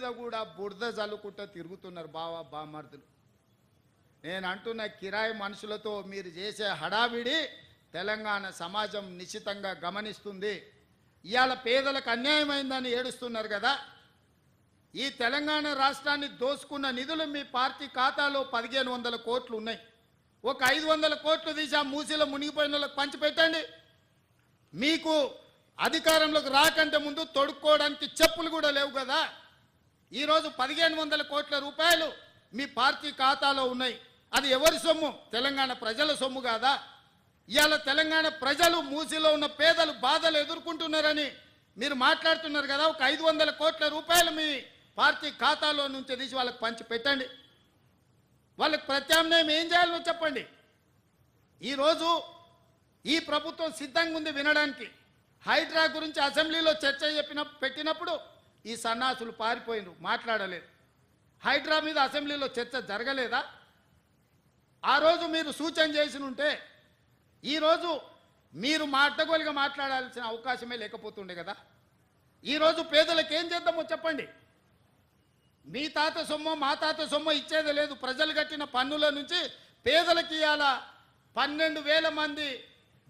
మీద కూడా బురద జల్లుకుంటూ తిరుగుతున్నారు బావా బామర్దులు. నేను అంటున్న కిరాయి మనుషులతో మీరు చేసే హడావిడి తెలంగాణ సమాజం నిశ్చితంగా గమనిస్తుంది. ఇవాళ పేదలకు అన్యాయమైందని ఏడుస్తున్నారు కదా. ఈ తెలంగాణ రాష్ట్రాన్ని దోసుకున్న నిధులు మీ పార్టీ ఖాతాలో 1500 కోట్లు ఉన్నాయి. ఒక 500 కోట్లు తీసి ఆ మూసీలో మునిగిపోయిన వాళ్ళకి పంచిపెట్టండి. మీకు అధికారంలోకి రాకంటే ముందు తొడుక్కోవడానికి చెప్పులు కూడా లేవు కదా. ఈరోజు 1500 కోట్ల రూపాయలు మీ పార్టీ ఖాతాలో ఉన్నాయి. అది ఎవరి సొమ్ము? తెలంగాణ ప్రజల సొమ్ము కాదా? ఇవాళ తెలంగాణ ప్రజలు మూసీలో ఉన్న పేదలు బాధలు ఎదుర్కొంటున్నారని మీరు మాట్లాడుతున్నారు కదా. ఒక 500 కోట్ల రూపాయలు మీ పార్టీ ఖాతాలో నుంచి తీసి వాళ్ళకి పంచి పెట్టండి. వాళ్ళకి ప్రత్యామ్నాయం ఏం చేయాలో చెప్పండి. ఈరోజు ఈ ప్రభుత్వం సిద్ధంగా ఉంది వినడానికి. హైడ్రా గురించి అసెంబ్లీలో చర్చ పెట్టినప్పుడు ఈ సన్నాసులు పారిపోయినరు, మాట్లాడలేదు. హైడ్రా మీద అసెంబ్లీలో చర్చ జరగలేదా? ఆ రోజు మీరు సూచన చేసి ఉంటే ఈరోజు మీరు అడ్డగోలుగా మాట్లాడాల్సిన అవకాశమే లేకపోతుండే కదా. ఈరోజు పేదలకు ఏం చేద్దామో చెప్పండి. మీ తాత సొమ్ము మా తాత సొమ్ము ఇచ్చేది లేదు. ప్రజలు కట్టిన పన్నుల నుంచి పేదలకు ఇవాళ 12,000 మంది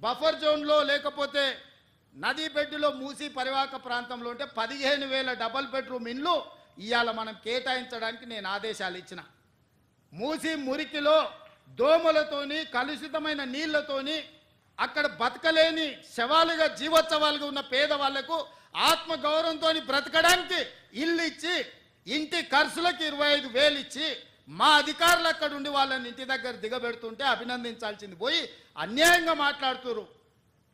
బఫర్ జోన్లో లేకపోతే నదీ బెడ్డులో మూసి పరివాహక ప్రాంతంలో ఉంటే 15,000 డబల్ బెడ్రూమ్ ఇండ్లు ఇవాళ మనం కేటాయించడానికి నేను ఆదేశాలు ఇచ్చిన. మూసి మురికిలో దోమలతోని కలుషితమైన నీళ్లతోని అక్కడ బతకలేని శవాలుగా జీవోత్సవాలుగా ఉన్న పేదవాళ్లకు ఆత్మగౌరవంతో బ్రతకడానికి ఇల్లు ఇచ్చి ఇంటి ఖర్చులకు 25,000 ఇచ్చి మా అధికారులు అక్కడ ఉండి వాళ్ళని ఇంటి దగ్గర దిగబెడుతుంటే అభినందించాల్సింది పోయి అన్యాయంగా మాట్లాడుతున్నారు.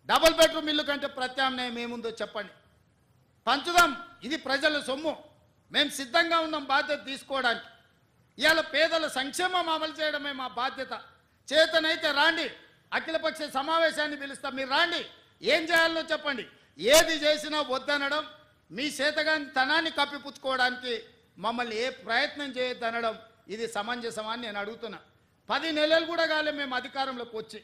డబుల్ బెడ్రూమ్ ఇల్లు కంటే ప్రత్యామ్నాయం ఏముందో చెప్పండి. పంచుదాం, ఇది ప్రజల సొమ్ము. మేము సిద్ధంగా ఉన్నాం బాధ్యత తీసుకోవడానికి. ఇవాళ పేదల సంక్షేమం అమలు చేయడమే మా బాధ్యత. చేతనైతే రాండి, అఖిలపక్ష సమావేశాన్ని పిలుస్తాం, మీరు రాండి, ఏం చేయాలో చెప్పండి. ఏది చేసినా వద్దనడం, మీ చేతగాని తనాన్ని కప్పిపుచ్చుకోవడానికి మమ్మల్ని ఏ ప్రయత్నం చేయొద్దనడం ఇది సమంజసమని నేను అడుగుతున్నా. 10 నెలలు కూడా కాలే మేము అధికారంలోకి వచ్చి.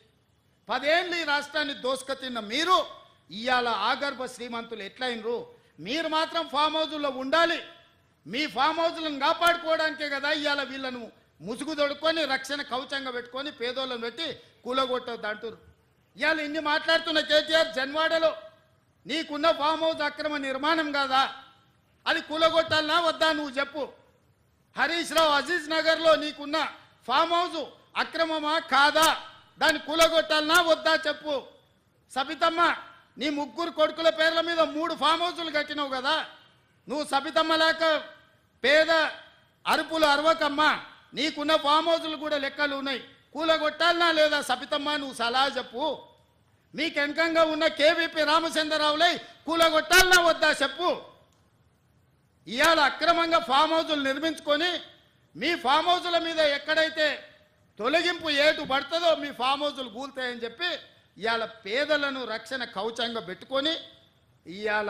10 ఏళ్ళు ఈ రాష్ట్రాన్ని దోసుకతిన్న మీరు ఇవాళ ఆగర్భ శ్రీమంతులు ఎట్లయినరు? మీరు మాత్రం ఫామ్ హౌజుల్లో ఉండాలి. మీ ఫామ్ హౌజులను కాపాడుకోవడానికే కదా ఇవాళ వీళ్ళను ముసుగు తొడుక్కొని రక్షణ కవచంగా పెట్టుకొని పేదోళ్ళను పెట్టి కూలగొట్టొద్దు అంటారు. ఇవాళ ఇన్ని మాట్లాడుతున్న కేటీఆర్ జన్వాడలో నీకున్న ఫామ్ హౌస్ అక్రమ నిర్మాణం కాదా? అది కూలగొట్టాలనా వద్దా నువ్వు చెప్పు. హరీష్ రావు అజీజ్ నగర్లో నీకున్న ఫామ్ హౌస్ అక్రమమా కాదా? దాన్ని కూలగొట్టాలనా వద్దా చెప్పు. సబితమ్మ, నీ 3 కొడుకుల పేర్ల మీద 3 ఫామ్ హౌసులు కట్టినావు కదా. నువ్వు సబితమ్మ లేక పేద అరుపులు అరవకమ్మా. నీకున్న ఫామ్ హౌసులు కూడా లెక్కలు ఉన్నాయి. కూలగొట్టాలనా లేదా సబితమ్మ? నువ్వు సలహా చెప్పు. మీకు వెనకంగా ఉన్న కేవీపీ రామచంద్రరావులై కూలగొట్టాలనా వద్దా చెప్పు. ఇవాళ అక్రమంగా ఫామ్ హౌజులు నిర్మించుకొని మీ ఫామ్ హౌజుల మీద ఎక్కడైతే తొలగింపు ఏటు పడుతుందో మీ ఫామ్ హౌజులు కూలుతాయని చెప్పి ఇవాళ పేదలను రక్షణ కవచంగా పెట్టుకొని ఇవాళ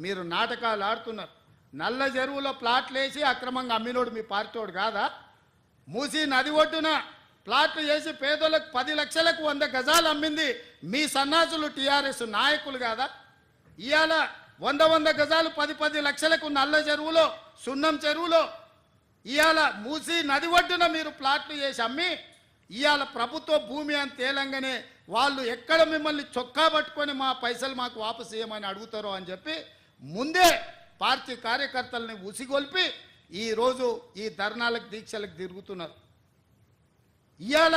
మీరు నాటకాలు ఆడుతున్నారు. నల్ల చెరువులో ప్లాట్లు వేసి అక్రమంగా అమ్మినోడు మీ పార్టీోడు కాదా? మూసి నది ఒడ్డున ప్లాట్లు వేసి పేదలకు 10 లక్షలకు 100 గజాలు అమ్మింది మీ సన్నాసులు టీఆర్ఎస్ నాయకులు కాదా? ఇవాళ 100 గజాలు 10 లక్షలకు నల్ల చెరువులో సున్నం చెరువులో ఇవాళ మూసి నది ఒడ్డున మీరు ప్లాట్లు చేసి అమ్మి ఇవాళ ప్రభుత్వ భూమి అని తేలంగానే వాళ్ళు ఎక్కడ మిమ్మల్ని చొక్కా పట్టుకొని మా పైసలు మాకు వాపసు చేయమని అడుగుతారో అని చెప్పి ముందే పార్టీ కార్యకర్తలని ఉసిగొల్పి ఈరోజు ఈ ధర్నాలకు దీక్షలకు తిరుగుతున్నారు. ఇవాళ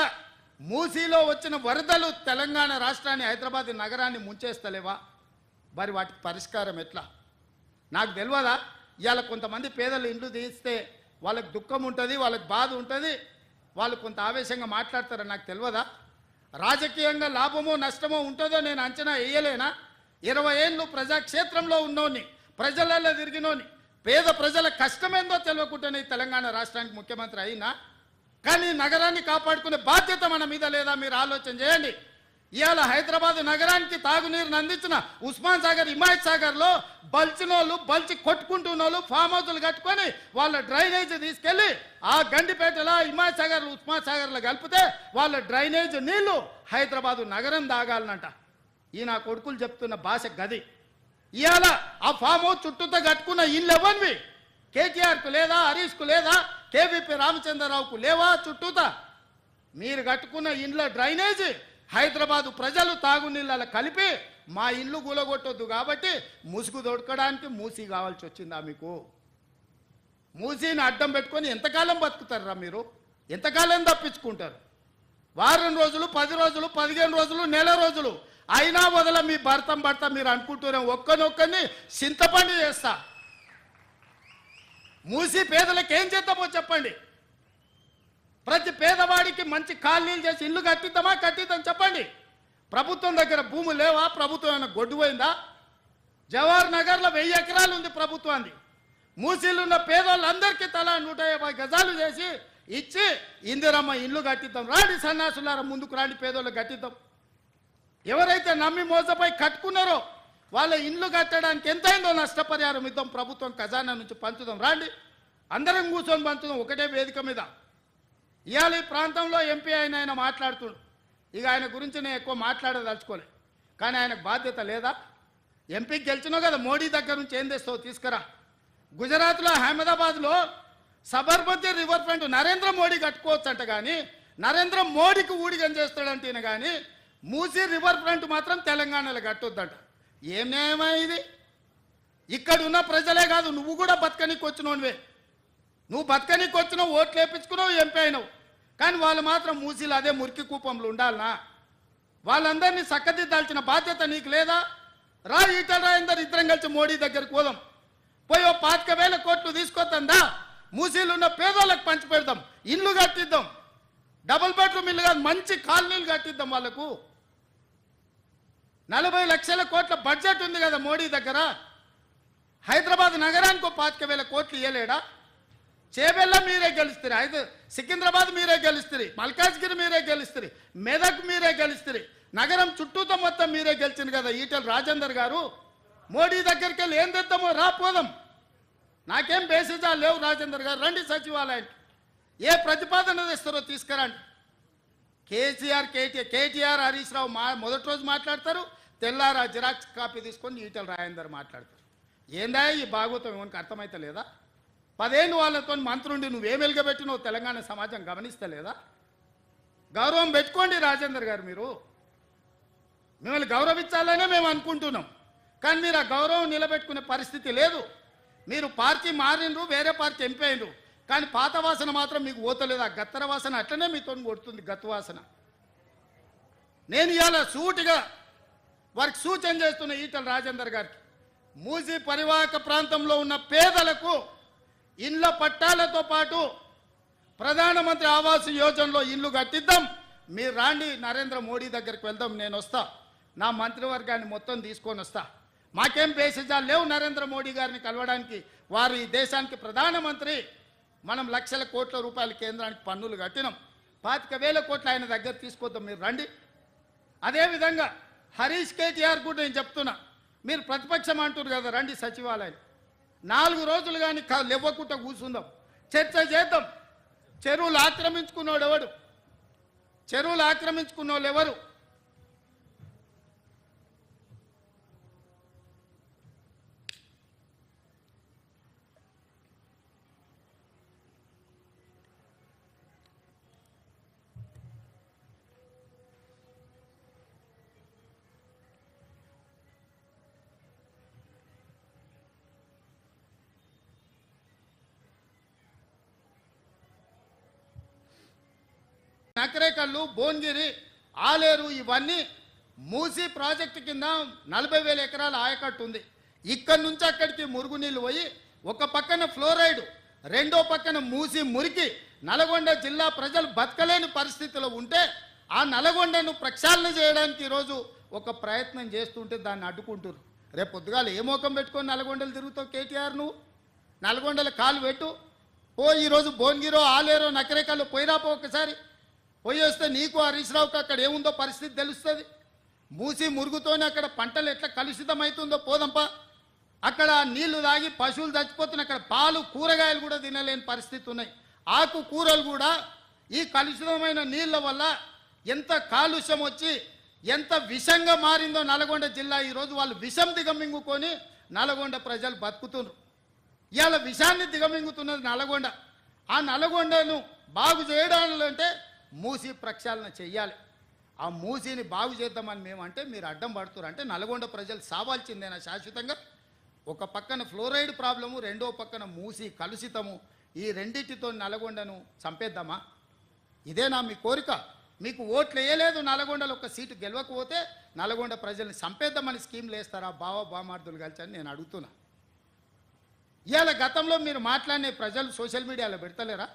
మూసీలో వచ్చిన వరదలు తెలంగాణ రాష్ట్రాన్ని హైదరాబాద్ నగరాన్ని ముంచేస్తలేవా? మరి వాటికి పరిష్కారం ఎట్లా? నాకు తెలియదా? ఇవాళ కొంతమంది పేదలు ఇండ్లు తీస్తే వాళ్ళకి దుఃఖం ఉంటుంది, వాళ్ళకి బాధ ఉంటుంది, వాళ్ళు కొంత ఆవేశంగా మాట్లాడతారని నాకు తెలియదా? రాజకీయంగా లాభమో నష్టమో ఉంటుందో నేను అంచనా వేయలేనా? 20 ఏళ్ళు ప్రజాక్షేత్రంలో ఉన్నోని, ప్రజలలో తిరిగినోని, పేద ప్రజల కష్టమేందో తెలియకుండానే తెలంగాణ రాష్ట్రానికి ముఖ్యమంత్రి అయినా. కానీ నగరాన్ని కాపాడుకునే బాధ్యత మన మీద లేదా? మీరు ఆలోచన చేయండి. ఇవాళ హైదరాబాద్ నగరానికి తాగునీరుని అందించిన ఉస్మాన్ సాగర్, హిమాయత్ సాగర్లో బల్చినోళ్ళు బల్చి కొట్టుకుంటున్నోళ్ళు ఫామ్ హౌజులు కట్టుకొని వాళ్ళ డ్రైనేజ్ తీసుకెళ్ళి ఆ గండిపేటలో హిమాయత్ సాగర్, ఉస్మాన్ సాగర్లో కలిపితే వాళ్ళ డ్రైనేజ్ నీళ్లు హైదరాబాదు నగరం తాగాలనంట. ఈ నా కొడుకులు చెప్తున్న భాష గది. ఇవాళ ఆ ఫామ్ హౌస్ చుట్టూతో కట్టుకున్న ఇల్లు ఎవరివి? కేటీఆర్కు లేదా, హరీష్కు లేదా, కేవీపీ రామచంద్రరావుకు లేవా? చుట్టూతా మీరు కట్టుకున్న ఇండ్ల డ్రైనేజీ హైదరాబాదు ప్రజలు తాగునీళ్ళ కలిపి మా ఇల్లు కూలగొట్టొద్దు కాబట్టి ముసుగు దొడకడానికి మూసీ కావాల్సి వచ్చిందా మీకు? మూసీని అడ్డం పెట్టుకొని ఎంతకాలం బతుకుతారా మీరు? ఎంతకాలం తప్పించుకుంటారు? వారం రోజులు, 10 రోజులు, 15 రోజులు, నెల రోజులు అయినా వదల మీ భర్త మీరు అనుకుంటూనే ఒక్కనొక్కని చింతపండు చేస్తా. మూసి పేదలకు ఏం చేద్దామో చెప్పండి. ప్రతి పేదవాడికి మంచి కాలనీలు చేసి ఇల్లు కట్టిద్దాం చెప్పండి. ప్రభుత్వం దగ్గర భూములు లేవా? ప్రభుత్వం ఏమైనా గొడ్డుపోయిందా? జవహర్ నగర్లో 1000 ఎకరాలు ఉంది ప్రభుత్వాన్ని. మూసీలున్న పేదోళ్ళందరికీ తలా 150 గజాలు చేసి ఇచ్చి ఇందిరమ్మ ఇల్లు కట్టిద్దాం. రాండి సన్నాసులారా, ముందుకు రాండి, పేదోళ్ళకి కట్టిద్దాం. ఎవరైతే నమ్మి మోసపై కట్టుకున్నారో వాళ్ళ ఇల్లు కట్టడానికి ఎంతైందో నష్టపరిహారం ఇద్దాం, ప్రభుత్వం ఖజానా నుంచి పంచుదాం. రాండి, అందరం కూర్చొని పంచుదాం ఒకటే వేదిక మీద. ఇవాళ ఈ ప్రాంతంలో ఎంపీ ఆయన మాట్లాడుతున్నాడు. ఇక ఆయన గురించి నేను ఎక్కువ మాట్లాడదలుచుకోలే, కానీ ఆయనకు బాధ్యత లేదా? ఎంపీకి గెలిచినావు కదా, మోడీ దగ్గర నుంచి ఏం తెస్తావు తీసుకురా. గుజరాత్లో అహ్మదాబాద్లో సబర్మతి రివర్ ఫ్రంట్ నరేంద్ర మోడీ కట్టుకోవచ్చు అంట, కానీ నరేంద్ర మోడీకి ఊడిగం చేస్తాడంటే కానీ మూసీ రివర్ ఫ్రంట్ మాత్రం తెలంగాణలో కట్టొద్దంట. ఏం న్యాయమా ఇది? ఇక్కడ ఉన్న ప్రజలే కాదు, నువ్వు కూడా బతకనికి వచ్చినోనివే. నువ్వు బతకనికి వచ్చినావు, ఓట్లు వేయించుకున్నావు, ఎంపీ అయినావు. కానీ వాళ్ళు మాత్రం మూసీలు అదే మురికి కూపంలో ఉండాలనా? వాళ్ళందరినీ చక్కదిద్దాల్సిన బాధ్యత నీకు లేదా? రా, ఈటల రాజేందర్ ఇద్దరం కలిసి మోడీ దగ్గరికి పోదాం. పోయి 25,000 కోట్లు తీసుకొద్దా, మూసీలు ఉన్న పేదోళ్ళకి పంచి పెడదాం, ఇల్లు కట్టిద్దాం, డబుల్ బెడ్రూమ్ ఇల్లు కాదు మంచి కాలనీలు కట్టిద్దాం వాళ్ళకు. 40 లక్షల కోట్ల బడ్జెట్ ఉంది కదా మోడీ దగ్గర. హైదరాబాద్ నగరానికి 25,000 కోట్లు ఇవ్వలేడా? చేబెల్ల మీరే గెలుస్తారు, సికింద్రాబాద్ మీరే గెలుస్తారు, మల్కాజ్గిరి మీరే గెలుస్తారు, మెదక్ మీరే గెలుస్తారు, నగరం చుట్టూతో మొత్తం మీరే గెలిచింది కదా ఈటల రాజేందర్ గారు. మోడీ దగ్గరికి వెళ్ళి ఏం తెద్దామో రాపోదాం. నాకేం బేసిజాలు లేవు. రాజేందర్ గారు రండి సచివాలయానికి, ఏ ప్రతిపాదన తెస్తారో తీసుకురండి. కేటీఆర్ హరీష్ రావు మొదటి రోజు మాట్లాడతారు, తెల్లారా జిరాక్స్ కాపీ తీసుకొని ఈటల రాజేందర్ మాట్లాడతారు. ఏందా ఈ భాగవతం? ఏమనికి అర్థమైతే లేదా? 10 ఏళ్ళు వాళ్ళతో మంత్రుండి నువ్వేం వెలుగబెట్టినో తెలంగాణ సమాజం గమనిస్తలేదా? గౌరవం పెట్టుకోండి రాజేందర్ గారు. మీరు మిమ్మల్ని గౌరవించాలనే మేము అనుకుంటున్నాం, కానీ మీరు ఆ గౌరవం నిలబెట్టుకునే పరిస్థితి లేదు. మీరు పార్టీ మారినరు, వేరే పార్టీ ఎంపీ అయినరు, కానీ పాత వాసన మాత్రం మీకు పోతలేదు. ఆ గత్తర వాసన అట్లనే మీతో కొడుతుంది, గత్తు వాసన. నేను ఇవాళ సూటిగా వారికి సూచన చేస్తున్న ఈటల రాజేందర్ గారికి, మూసీ పరివాహక ప్రాంతంలో ఉన్న పేదలకు ఇళ్ల పట్టాలతో పాటు ప్రధానమంత్రి ఆవాస్ యోజనలో ఇల్లు కట్టిద్దాం. మీరు రాండి, నరేంద్ర మోడీ దగ్గరికి వెళ్దాం. నేను వస్తా, నా మంత్రివర్గాన్ని మొత్తం తీసుకొని వస్తా. మాకేం బేసిజాలు లేవు నరేంద్ర మోడీ గారిని కలవడానికి. వారు ఈ దేశానికి ప్రధానమంత్రి. మనం లక్షల కోట్ల రూపాయల కేంద్రానికి పన్నులు కట్టినాం. 25,000 కోట్లు ఆయన దగ్గర తీసుకొద్దాం, మీరు రండి. అదేవిధంగా హరీష్ కేటీఆర్ కూడా నేను చెప్తున్నా, మీరు ప్రతిపక్షం అంటారు కదా, రండి సచివాలయం. 4 రోజులు కానీ లేవకుండా కూర్చుందాం, చర్చ చేద్దాం. చెరువులు ఆక్రమించుకున్నోడు ఎవడు? చెరువులు ఆక్రమించుకున్నోళ్ళు ఎవరు? నకరేకల్లు, భువనగిరి, ఆలేరు ఇవన్నీ మూసీ ప్రాజెక్టు కింద 40,000 ఎకరాల ఆయకట్టు ఉంది. ఇక్కడి నుంచి అక్కడికి మురుగునీళ్ళు పోయి ఒక పక్కన ఫ్లోరైడ్, రెండో పక్కన మూసీ మురికి నల్గొండ జిల్లా ప్రజలు బతకలేని పరిస్థితిలో ఉంటే ఆ నల్గొండను ప్రక్షాళన చేయడానికి ఈరోజు ఒక ప్రయత్నం చేస్తుంటే దాన్ని అడ్డుకుంటారు. రేపు పొద్దుగాలు ఏ మోకం పెట్టుకొని నల్గొండలు తిరుగుతావు కేటీఆర్? నువ్వు నల్గొండల కాలు పెట్టు, ఓ ఈరోజు భువనగిరో, ఆలేరో, నకరేకల్లో పోయిరాపో ఒకసారి. పోయి వస్తే నీకు హరీష్ రావుకి అక్కడ ఏముందో పరిస్థితి తెలుస్తుంది. మూసి మురుగుతోనే అక్కడ పంటలు ఎట్లా కలుషితమవుతుందో పోదంపా. అక్కడ నీళ్లు తాగి పశువులు చచ్చిపోతున్నాయి, అక్కడ పాలు కూరగాయలు కూడా తినలేని పరిస్థితి ఉన్నాయి. ఆకు కూరలు కూడా ఈ కలుషితమైన నీళ్ళ వల్ల ఎంత కాలుష్యం వచ్చి ఎంత విషంగా మారిందో నల్గొండ జిల్లా. ఈరోజు వాళ్ళు విషం దిగమింగుకొని నల్గొండ ప్రజలు బతుకుతున్నారు. ఇవాళ విషాన్ని దిగమింగుతున్నది నల్లగొండ. ఆ నల్లగొండను బాగు చేయడాలంటే మూసి ప్రక్షాళన చెయ్యాలి. ఆ మూసిని బాగు చేద్దామని మేమంటే మీరు అడ్డం పడుతున్నారు. అంటే నల్గొండ ప్రజలు సావాల్సిందేనా శాశ్వతంగా? ఒక పక్కన ఫ్లోరైడ్ ప్రాబ్లము, రెండో పక్కన మూసి కలుషితము, ఈ రెండింటితో నల్గొండను చంపేద్దామా? ఇదేనా మీ కోరిక? మీకు ఓట్లు వేయలేదు, నల్గొండలో ఒక సీటు గెలవకపోతే నల్గొండ ప్రజల్ని చంపేద్దామని స్కీమ్లు వేస్తారా బామార్దులు కలిసి అని నేను అడుగుతున్నా. ఇవాళ గతంలో మీరు మాట్లాడిన ప్రజలు సోషల్ మీడియాలో పెడతలేరా?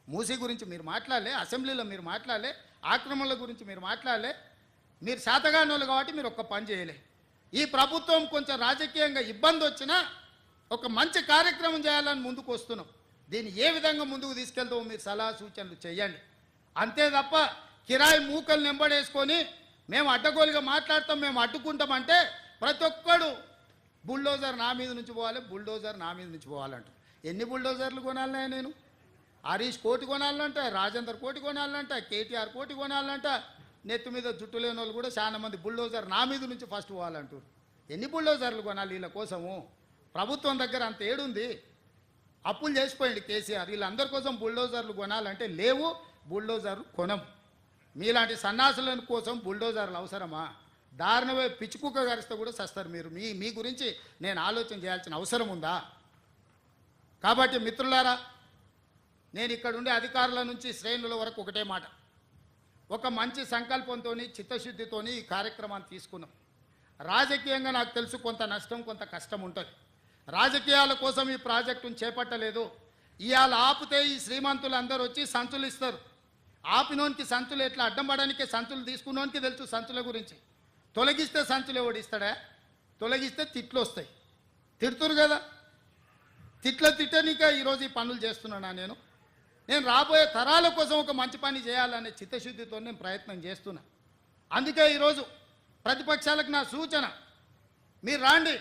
మూసీ గురించి మీరు మాట్లాడలే, అసెంబ్లీలో మీరు మాట్లాడలే, ఆక్రమణల గురించి మీరు మాట్లాడలే. మీరు శాతగానోళ్ళు కాబట్టి మీరు ఒక్క పని చేయలే. ఈ ప్రభుత్వం కొంచెం రాజకీయంగా ఇబ్బంది వచ్చినా ఒక మంచి కార్యక్రమం చేయాలని ముందుకు వస్తున్నాం. దీన్ని ఏ విధంగా ముందుకు తీసుకెళ్తామో మీరు సలహా సూచనలు చేయండి. అంతే తప్ప కిరాయి మూకలు నెంబడేసుకొని మేము అడ్డగోలుగా మాట్లాడతాం, మేము అడ్డుకుంటామంటే ప్రతి ఒక్కడు బుల్డోజర్ నా మీద నుంచి పోవాలి, బుల్డోజర్ నా మీద నుంచి పోవాలంట. ఎన్ని బుల్డోజర్లు కొనాలనే? నేను హరీష్ కోటి కొనాలంట, రాజేందర్ కోటి కొనాలంట, కేటీఆర్ కోటి కొనాలంట. నెత్తి మీద జుట్టు లేని వాళ్ళు కూడా చాలా మంది బుల్డోజర్ నా మీద నుంచి ఫస్ట్ పోవాలంటారు. ఎన్ని బుల్డోజర్లు కొనాలి వీళ్ళ కోసము? ప్రభుత్వం దగ్గర అంత ఏడుంది? అప్పులు చేసిపోయింది కేసీఆర్. వీళ్ళందరి కోసం బుల్డోజర్లు కొనాలంటే లేవు, బుల్డోజర్లు కొనం. మీలాంటి సన్నాసుల కోసం బుల్డోజర్లు అవసరమా? దారుణమే పిచ్చుకుక్క గరిస్తే కూడా సస్తారు మీరు. మీ గురించి నేను ఆలోచన చేయాల్సిన అవసరం ఉందా? కాబట్టి మిత్రులారా, నేను ఇక్కడ ఉండే అధికారుల నుంచి శ్రేణుల వరకు ఒకటే మాట, ఒక మంచి సంకల్పంతో చిత్తశుద్ధితో ఈ కార్యక్రమాన్ని తీసుకున్నాం. రాజకీయంగా నాకు తెలుసు కొంత నష్టం కొంత కష్టం ఉంటుంది. రాజకీయాల కోసం ఈ ప్రాజెక్టును చేపట్టలేదు. ఇవాళ ఆపితే ఈ శ్రీమంతులు అందరూ వచ్చి సంచులు ఇస్తారు. ఆపినోనికి సంచులు ఎట్లా అడ్డం పడడానికే సంచులు తీసుకున్నోనికి తెలుసు సంచుల గురించి. తొలగిస్తే సంచులు ఎవడు ఇస్తాడా? తొలగిస్తే తిట్లు వస్తాయి. తిడుతురు కదా, తిట్టనీకే ఈరోజు ఈ పనులు చేస్తున్నానా? నేను రాబోయే తరాల కోసం ఒక మంచి పని చేయాలనే చిత్తశుద్ధితో నేను ప్రయత్నం చేస్తున్నా. అందుకే ఈరోజు ప్రతిపక్షాలకు నా సూచన, మీరు రాండి,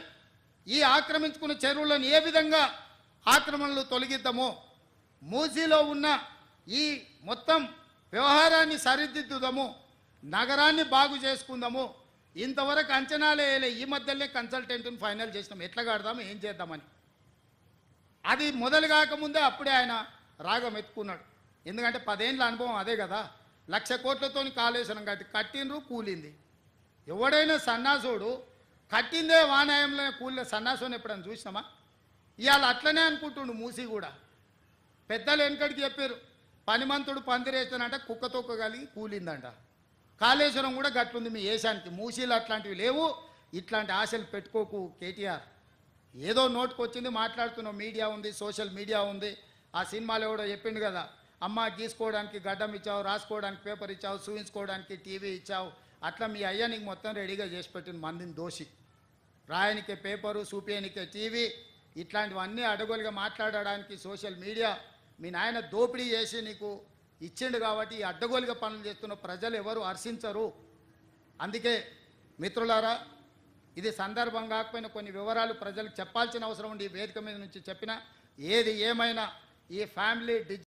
ఈ ఆక్రమించుకున్న చెరువులను ఏ విధంగా ఆక్రమణలు తొలగిద్దామో, మూసీలో ఉన్న ఈ మొత్తం వ్యవహారాన్ని సరిదిద్దుదాము, నగరాన్ని బాగు చేసుకుందాము. ఇంతవరకు అంచనాలే వేయలే, ఈ మధ్యలోనే కన్సల్టెంట్ని ఫైనల్ చేసినాం ఎట్లా కడదాము ఏం చేద్దామని. అది మొదలు కాకముందే అప్పుడే ఆయన రాగం ఎత్తుకున్నాడు. ఎందుకంటే 10 ఏళ్ళ అనుభవం అదే కదా. 1,00,000 కోట్లతో కాళేశ్వరం కట్టిండ్రు, కూలింది. ఎవడైనా సన్నాసుడు కట్టిందే వానాయంలో కూలిన సన్నాసుని ఎప్పుడైనా చూసినామా? ఇవాళ అట్లనే అనుకుంటుండు మూసి కూడా. పెద్దలు వెనకడికి చెప్పారు, పనిమంతుడు పందిరేస్తానంట కుక్క తొక్క కలిగి కూలిందంట. కాళేశ్వరం కూడా గట్లుంది మీ ఏషానికి. మూసీలు అట్లాంటివి లేవు. ఇట్లాంటి ఆశలు పెట్టుకోకు కేటీఆర్. ఏదో నోటుకు వచ్చింది మాట్లాడుతున్నావు. మీడియా ఉంది, సోషల్ మీడియా ఉంది. ఆ సినిమాలో ఎవడో చెప్పిండు కదా, అమ్మ గీసుకోవడానికి గడ్డం ఇచ్చావు, రాసుకోవడానికి పేపర్ ఇచ్చావు, చూయించుకోవడానికి టీవీ ఇచ్చావు. అట్లా మీ అయ్యా నీకు మొత్తం రెడీగా చేసి పెట్టిన మందిని దోషి. రాయనికే పేపరు, చూపేయనికే టీవీ, ఇట్లాంటివన్నీ అడగోలుగా మాట్లాడడానికి సోషల్ మీడియా మీ నాయన దోపిడీ చేసి నీకు ఇచ్చిండు. కాబట్టి ఈ అడ్డగోలుగా పనులు చేస్తున్న ప్రజలు ఎవరు హర్షించరు. అందుకే మిత్రులారా, ఇది సందర్భం కాకపోయినా కొన్ని వివరాలు ప్రజలకు చెప్పాల్సిన అవసరం ఉండి ఈ వేదిక మీద నుంచి చెప్పిన. ఏది ఏమైనా ఈ ఫ్యామిలీ